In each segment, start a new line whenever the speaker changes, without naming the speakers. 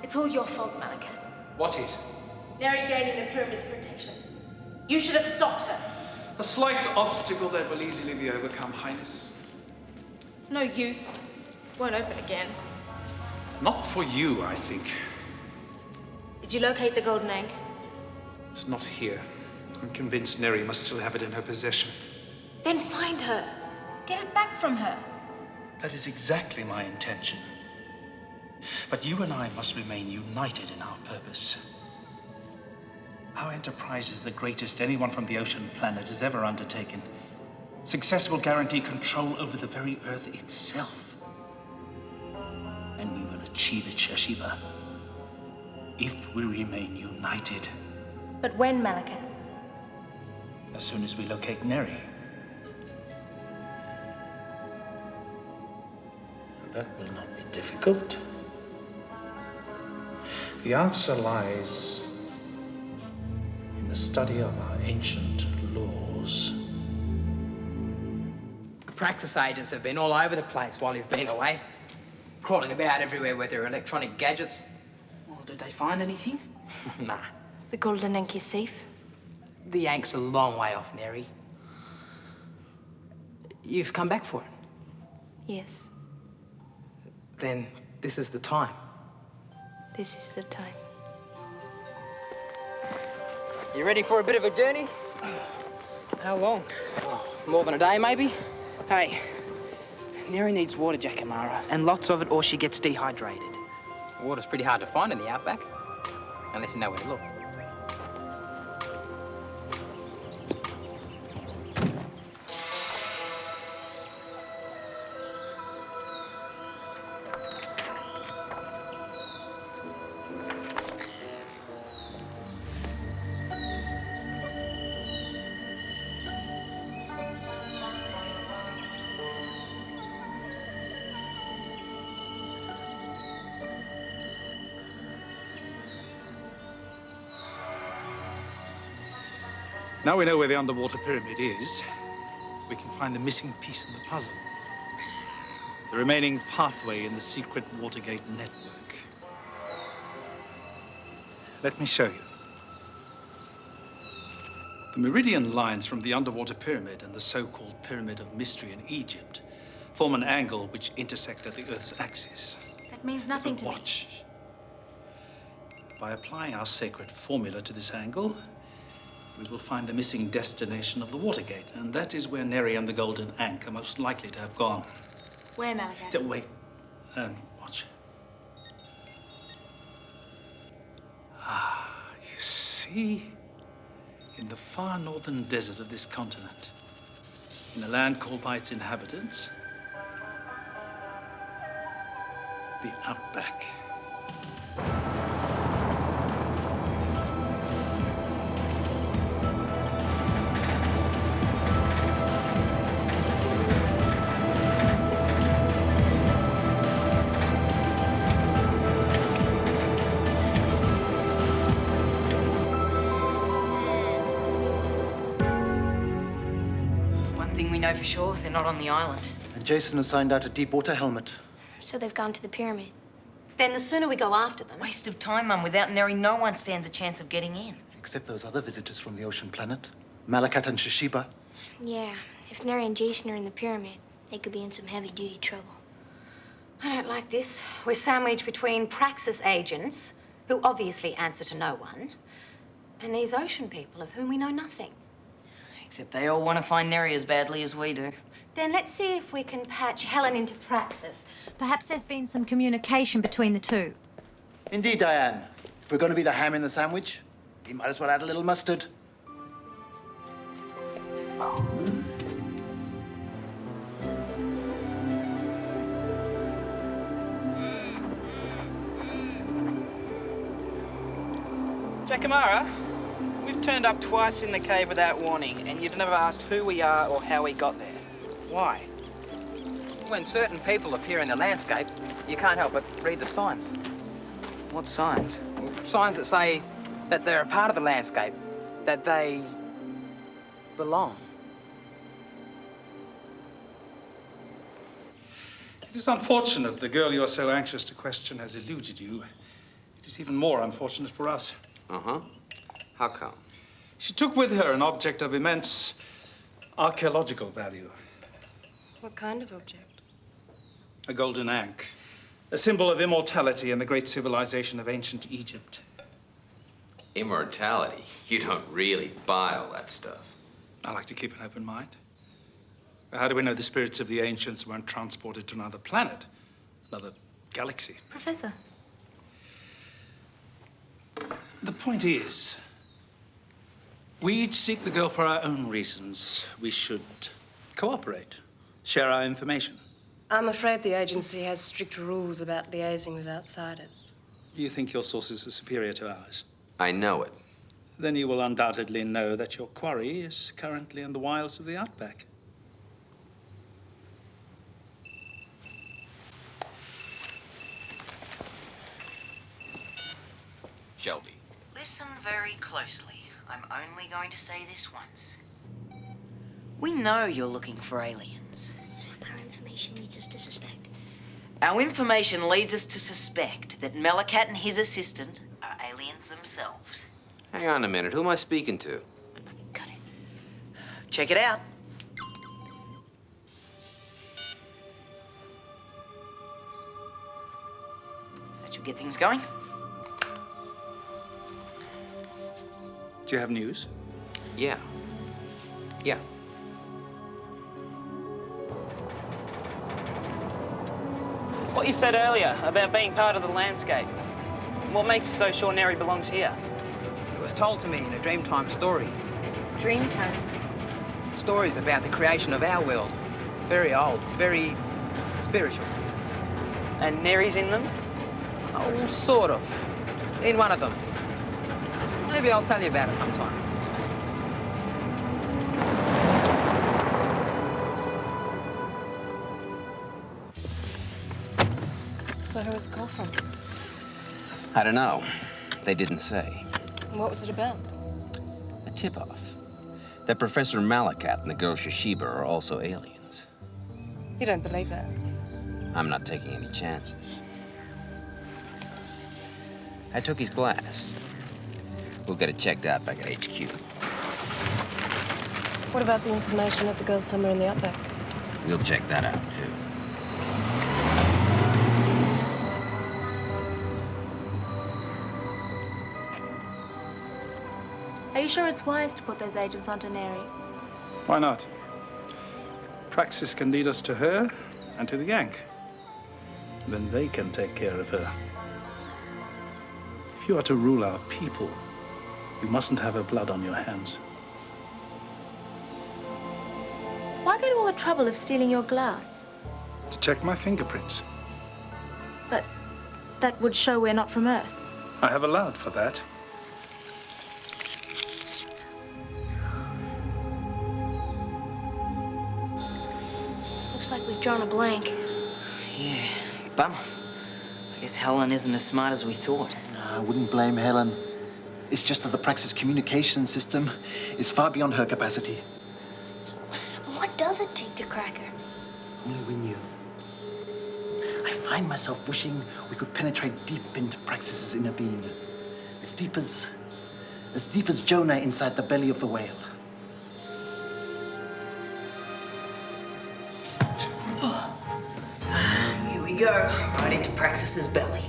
It's all your fault, Malachi.
What is?
Neri gaining the pyramid's protection. You should have stopped her.
A slight obstacle that will easily be overcome, Highness.
It's no use. Won't open again.
Not for you, I think.
Did you locate the golden egg?
It's not here. I'm convinced Neri must still have it in her possession.
Then find her. Get it back from her.
That is exactly my intention. But you and I must remain united in our purpose. Our enterprise is the greatest anyone from the ocean planet has ever undertaken. Success will guarantee control over the very Earth itself. And we will achieve it, Shashiba, if we remain united.
But when, Malachi?
As soon as we locate Neri.
That will not be difficult. The answer lies in the study of our ancient laws.
Praxis agents have been all over the place while you've been away. Crawling about everywhere with their electronic gadgets.
Oh, did they find anything?
Nah.
The golden egg is safe.
The Yank's a long way off, Neri. You've come back for it.
Yes,
Then this is the time.
this is the time.
You ready for a bit of a journey?
How long?
More than a day, maybe?
Hey, Neri needs water, Jackamara, and lots of it or she gets dehydrated.
Water's pretty hard to find in the Outback. Unless you know where to look.
Now we know where the underwater pyramid is, we can find the missing piece in the puzzle. The remaining pathway in the secret Watergate network. Let me show you. The meridian lines from the underwater pyramid and the so-called Pyramid of Mystery in Egypt form an angle which intersect at the Earth's axis.
That means nothing to me.
Watch. By applying our sacred formula to this angle, we will find the missing destination of the Watergate, and that is where Neri and the Golden Ankh are most likely to have gone.
Where, Malachi?
Wait, watch. Ah, you see? In the far northern desert of this continent, in a land called by its inhabitants, the Outback.
We know for sure they're not on the island.
And Jason has signed out a deep water helmet.
So they've gone to the pyramid. Then the sooner we go after them.
Waste of time, Mum. Without Neri, no one stands a chance of getting in.
Except those other visitors from the ocean planet. Malakat and Shashiba.
Yeah,
If Neri and Jason are in the pyramid, they could be in some heavy-duty trouble.
I don't like this. We're sandwiched between Praxis agents, who obviously answer to no one, and these ocean people of whom we know nothing.
Except they all want to find Neri as badly as we do.
Then let's see if we can patch Helen into Praxis. Perhaps there's been some communication between the two.
Indeed, Diane. If we're going to be the ham in the sandwich, we might as well add a little mustard.
Jacamara, we've turned up twice in the cave without warning, and you've never asked who we are or how we got there. Why?
When certain people appear in the landscape, you can't help but read the signs.
What signs?
Signs that say that they're a part of the landscape, that they belong.
It is unfortunate the girl you are so anxious to question has eluded you. It is even more unfortunate for us.
Uh-huh. How come?
She took with her an object of immense archaeological value.
What kind of object?
A golden ankh, a symbol of immortality in the great civilization of ancient Egypt.
Immortality? You don't really buy all that stuff.
I like to keep an open mind. How do we know the spirits of the ancients weren't transported to another planet, another galaxy?
Professor.
The point is, we each seek the girl for our own reasons. We should cooperate, share our information.
I'm afraid the agency has strict rules about liaising with outsiders.
You think your sources are superior to ours?
I know it.
Then you will undoubtedly know that your quarry is currently in the wilds of the Outback.
Shelby.
Listen very closely. I'm only going to say this once. We know you're looking for aliens.
Our information leads us to suspect.
Our information leads us to suspect that Melicat and his assistant are aliens themselves.
Hang on a minute. Who am I speaking to?
Got it. Check it out. That should get things going.
Do you have news?
Yeah. Yeah.
What you said earlier about being part of the landscape. What makes you so sure Neri belongs here?
It was told to me in a Dreamtime story.
Dreamtime.
Stories about the creation of our world. Very old, very spiritual.
And Neri's in them?
Oh, sort of. In one of them. Maybe I'll tell you about it sometime.
So who was the call from?
I don't know. They didn't say.
What was it about?
A tip-off. That Professor Malakat and the girl Shashiba are also aliens.
You don't believe that?
I'm not taking any chances. I took his glass. We'll get it checked out back at HQ.
What about the information that the girl's somewhere in the Outback?
We'll check that out, too.
Are you sure it's wise to put those agents onto Neri?
Why not? Praxis can lead us to her and to the Yank. Then they can take care of her. If you are to rule our people, you mustn't have her blood on your hands.
Why go to all the trouble of stealing your glass?
To check my fingerprints.
But that would show we're not from Earth.
I have allowed for that.
Looks like we've drawn a blank.
Yeah, bummer. I guess Helen isn't as smart as we thought.
I wouldn't blame Helen. It's just that the Praxis communication system is far beyond her capacity.
What does it take to crack her?
Only we knew. I find myself wishing we could penetrate deep into Praxis's inner being. As deep as Jonah inside the belly of the whale.
you go, right into Praxis's belly.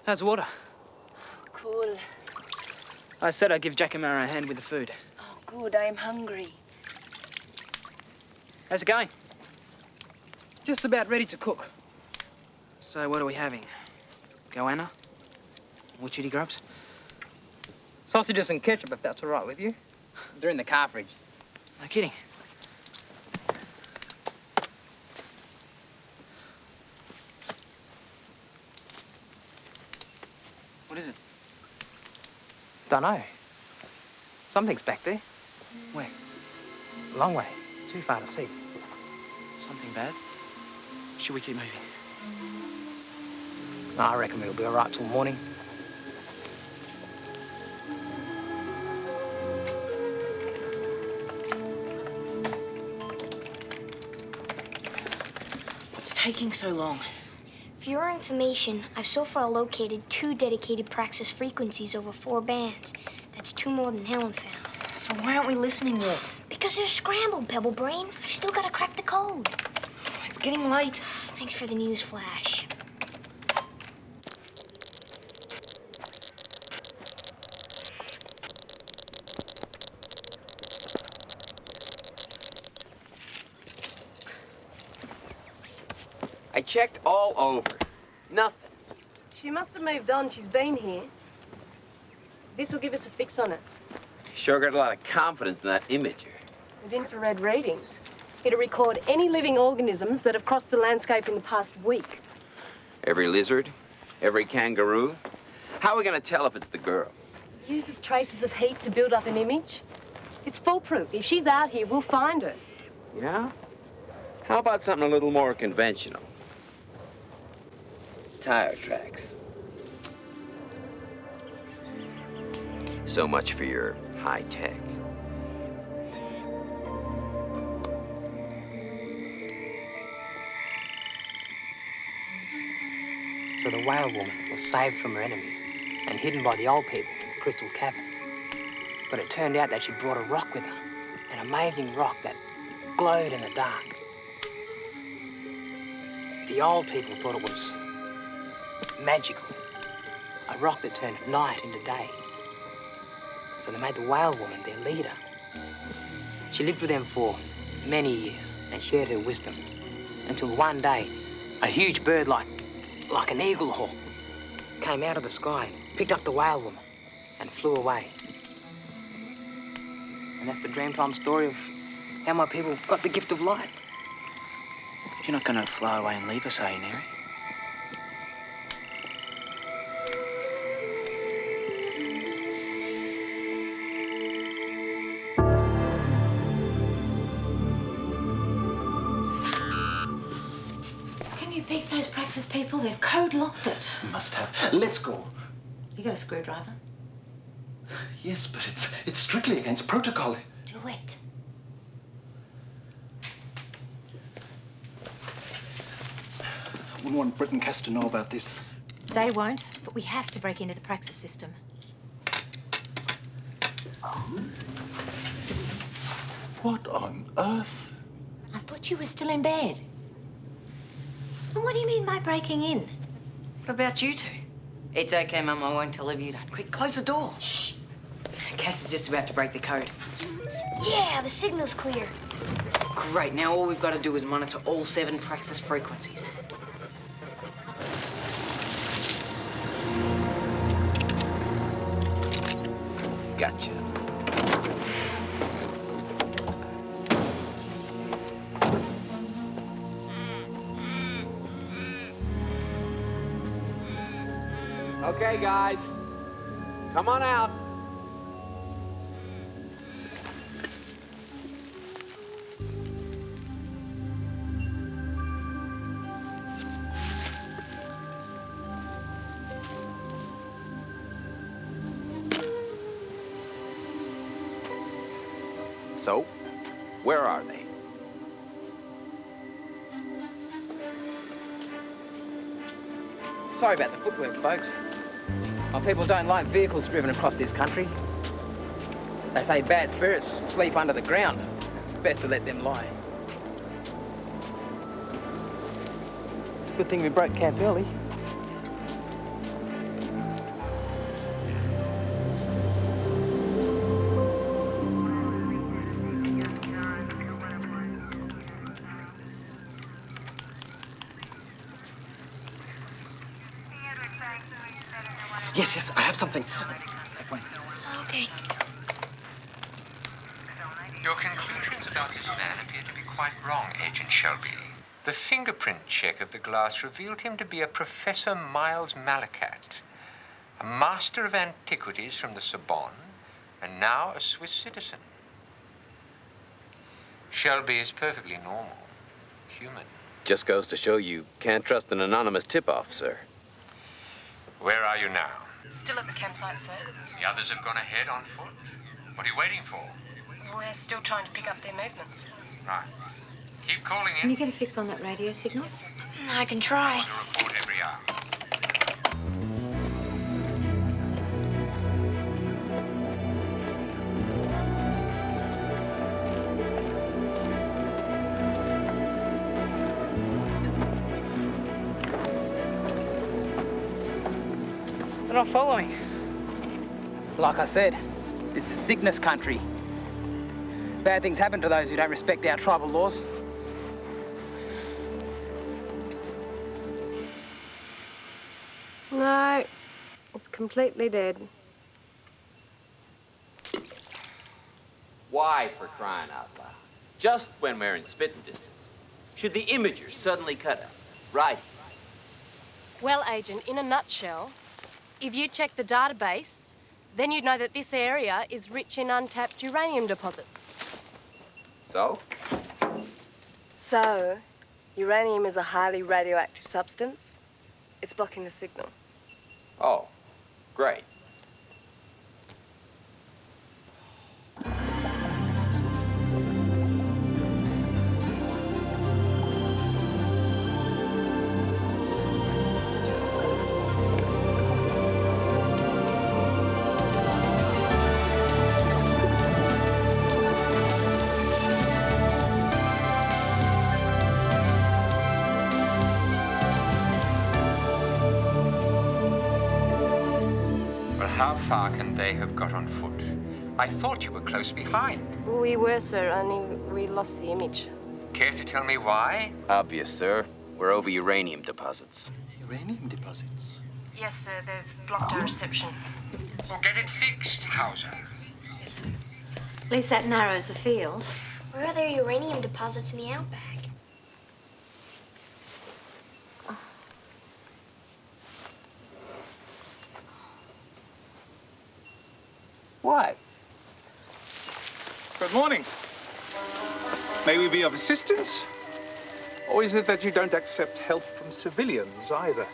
How's the water?
Cool.
I said I'd give Jackamara a hand with the food.
Oh, good. I am hungry.
How's it going? Just about ready to cook. So what are we having? Goanna? More chitty grubs? Sausages and ketchup, if that's all right with you.
They're in the car fridge.
No kidding. What is it?
Dunno. Something's back there.
Where?
Long way. Too far to see.
Something bad? Should we keep moving?
I reckon we'll be all right till morning.
What's taking so long?
For your information, I've so far located 2 dedicated Praxis frequencies over 4 bands. That's 2 more than Helen found.
So why aren't we listening yet?
Because they're scrambled, Pebble Brain. I've still got to crack the code.
It's getting late.
Thanks for the news flash.
I checked all over. Nothing.
She must have moved on. She's been here. This will give us a fix on it.
Sure got a lot of confidence in that imager.
With infrared readings. It'll record any living organisms that have crossed the landscape in the past week.
Every lizard, every kangaroo. How are we gonna tell if it's the girl?
Uses traces of heat to build up an image. It's foolproof. If she's out here, we'll find her.
Yeah? How about something a little more conventional? Tire tracks. So much for your high tech.
So the whale woman was saved from her enemies and hidden by the old people in the Crystal Cavern. But it turned out that she brought a rock with her, an amazing rock that glowed in the dark. The old people thought it was magical, a rock that turned night into day. So they made the whale woman their leader. She lived with them for many years and shared her wisdom until one day a huge bird like an eagle hawk came out of the sky, picked up the whale woman and flew away. And that's the Dreamtime story of how my people got the gift of light.
You're not gonna fly away and leave us, are you, Neri?
Can you beat those Praxis people? They've code locked it.
Must have. Let's go.
You got a screwdriver?
Yes, but it's strictly against protocol.
Do it.
I wouldn't want Britain Cass to know about this.
They won't, but we have to break into the Praxis system.
What on earth?
I thought you were still in bed. And what do you mean by breaking in?
What about you two? It's okay, Mum. I won't tell if you don't. Quick, close the door.
Shh.
Cass is just about to break the code.
Yeah, the signal's clear.
Great. Now all we've got to do is monitor all 7 Praxis frequencies.
Gotcha. Okay, guys. Come on out. So, where are they?
Sorry about the footwork, folks.
Well, people don't like vehicles driven across this country. They say bad spirits sleep under the ground. It's best to let them lie. It's a good thing we broke camp early.
Yes, I have something.
Okay.
Your conclusions about this man appear to be quite wrong, Agent Shelby. The fingerprint check of the glass revealed him to be a Professor Miles Malacat, a master of antiquities from the Sorbonne, and now a Swiss citizen. Shelby is perfectly normal, human.
Just goes to show you can't trust an anonymous tip-off, sir.
Where are you now?
Still at the campsite, sir.
The others have gone ahead on foot. What are you waiting for?
We're still trying to pick up their movements.
Right. Keep calling in.
Can you get a fix on that radio signal?
I can try.
To report every hour.
They're not following. Like I said, this is sickness country. Bad things happen to those who don't respect our tribal laws.
No, it's completely dead.
Why, for crying out loud? Just when we're in spitting distance, should the imagers suddenly cut out? Right.
Well, Agent, in a nutshell, if you check the database, then you'd know that this area is rich in untapped uranium deposits.
So?
So, uranium is a highly radioactive substance. It's blocking the signal.
Oh, great.
How far can they have got on foot? I thought you were close behind.
We were, sir, only we lost the image.
Care to tell me why?
Obvious, sir. We're over uranium deposits.
Uranium deposits?
Yes, sir, they've blocked our reception.
Well, get it fixed, Hauser.
Yes, sir.
At least that narrows the field.
Where are there uranium deposits in the Outback?
Why? Good morning. May we be of assistance? Or is it that you don't accept help from civilians either?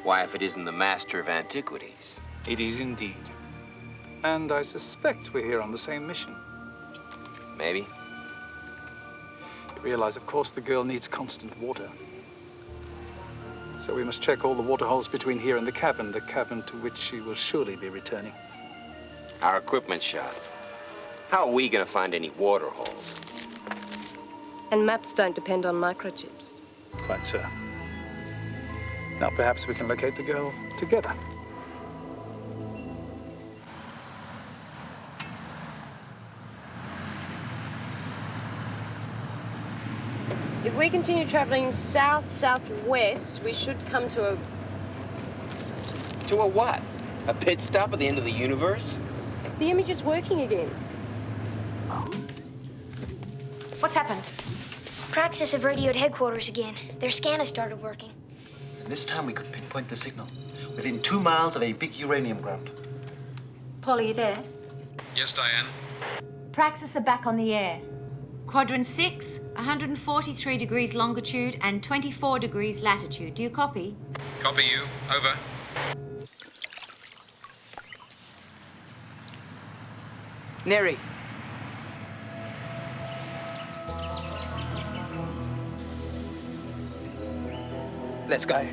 Why, if it isn't the master of antiquities?
It is indeed. And I suspect we're here on the same mission.
Maybe.
You realize, of course, the girl needs constant water. So we must check all the water holes between here and the cavern to which she will surely be returning.
Our equipment shop. How are we gonna find any water holes?
And maps don't depend on microchips.
Quite so. Now perhaps we can locate the girl together.
If we continue traveling south-southwest, we should come to a...
To a what? A pit stop at the end of the universe?
The image is working again.
What's happened?
Praxis have radioed headquarters again. Their scanner started working.
And this time we could pinpoint the signal. Within 2 miles of a big uranium ground.
Paul, are you there?
Yes, Diane.
Praxis are back on the air. Quadrant 6, 143 degrees longitude and 24 degrees latitude. Do you copy?
Copy you. Over.
Neri. Let's go.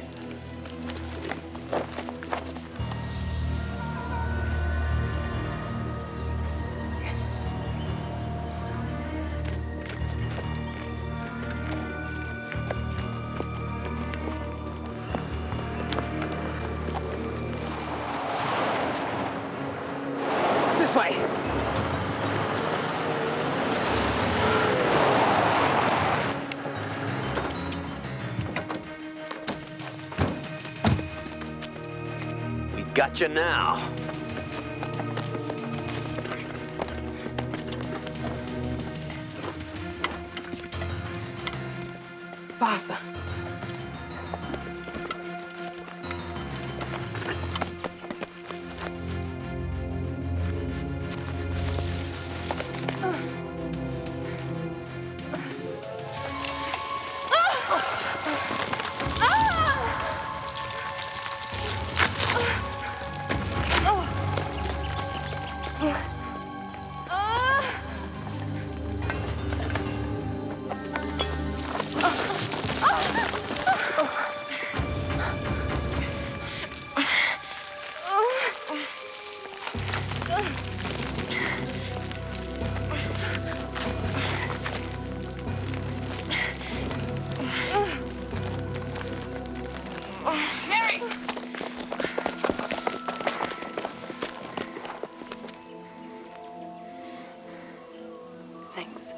Gotcha now.
Faster.
Thanks.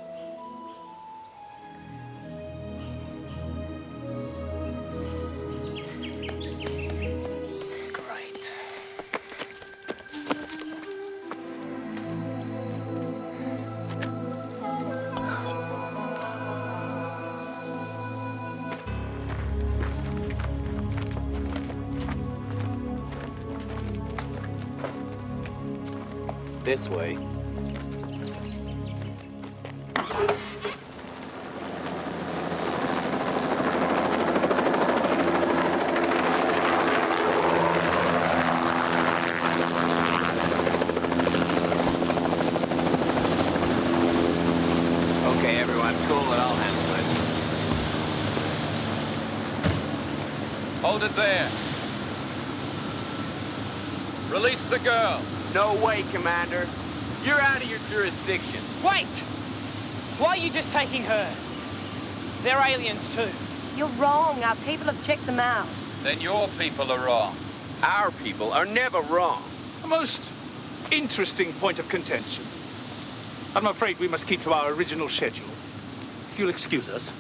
Right.
This way. Okay, everyone, cool it. I'll handle this.
Hold it there. Release the girl.
No way, Commander. You're out of your jurisdiction.
Wait! Why are you just taking her? They're aliens too.
You're wrong. Our people have checked them out.
Then your people are wrong.
Our people are never wrong.
A most interesting point of contention. I'm afraid we must keep to our original schedule. If you'll excuse us.